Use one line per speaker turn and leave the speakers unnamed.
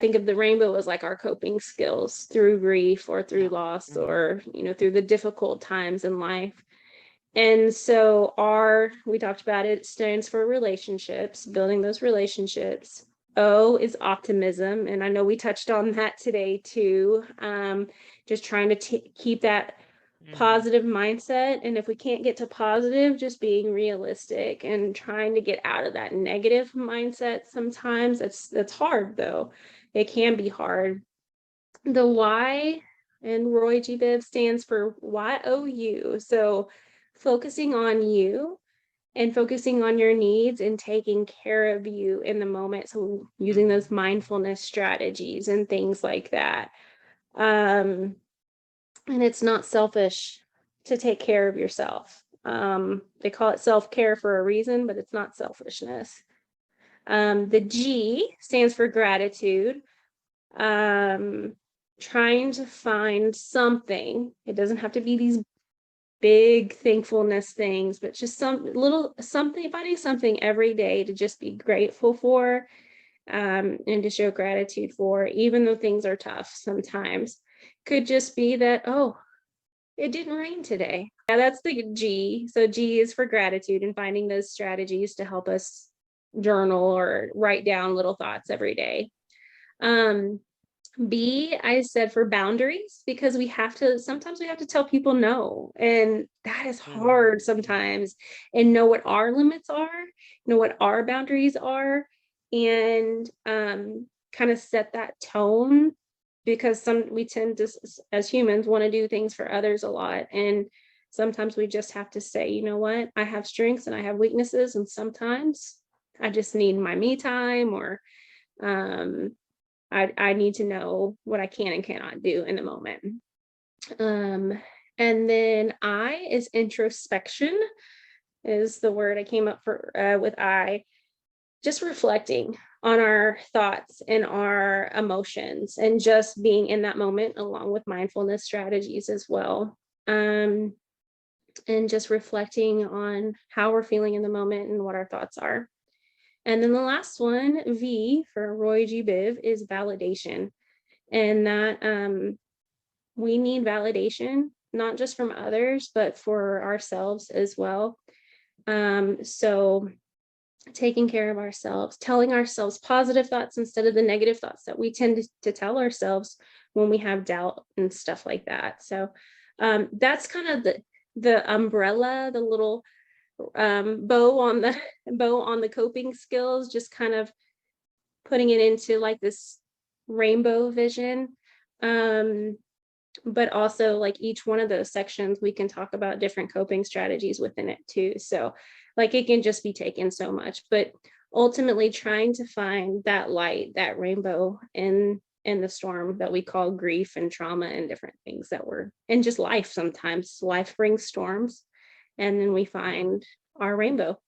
think of the rainbow as like our coping skills through grief or through loss
Mhm.
or, through the difficult times in life. And so we talked about it, stands for relationships, building those relationships. O is optimism. And I know we touched on that today too. Just trying to keep that
Mhm.
positive mindset. And if we can't get to positive, just being realistic and trying to get out of that negative mindset sometimes. That's hard though. It can be hard. The Y in Roy G. Biv stands for YOU. So focusing on you and focusing on your needs and taking care of you in the moment. So using
Mhm.
those mindfulness strategies and things like that. Um, and it's not selfish to take care of yourself. They call it self-care for a reason, but it's not selfishness. The G stands for gratitude. Um, Trying to find something. It doesn't have to be these big thankfulness things, but just some little something, finding something every day to just be grateful for, and to show gratitude for, even though things are tough sometimes. Could just be that, oh, it didn't rain today. Yeah, that's the G. So G is for gratitude and finding those strategies to help us journal or write down little thoughts every day. Um, B, I said for boundaries, because sometimes we have to tell people no. And that is
Mhm.
hard sometimes, and know what our limits are, know what our boundaries are, and kind of set that tone, because we tend to, as humans, want to do things for others a lot. And sometimes we just have to say, you know what, I have strengths and I have weaknesses. And sometimes I just need my me time, or um, I need to know what I can and cannot do in the moment. Um, and then I is introspection, is the word I came up for with I. Just reflecting on our thoughts and our emotions and just being in that moment, along with mindfulness strategies as well. Um, and just reflecting on how we're feeling in the moment and what our thoughts are. And then the last one, V for Roy G. Biv, is validation. And that we need validation, not just from others, but for ourselves as well. So taking care of ourselves, telling ourselves positive thoughts instead of the negative thoughts that we tend to tell ourselves when we have doubt and stuff like that. So that's kind of the umbrella, the little bow on the coping skills, just kind of putting it into like this rainbow vision. Um, but also, like, each one of those sections, we can talk about different coping strategies within it too. So like, it can just be taken so much, but ultimately trying to find that light, that rainbow in the storm that we call grief and trauma and different things that were in just life. Sometimes life brings storms, and then we find our rainbow.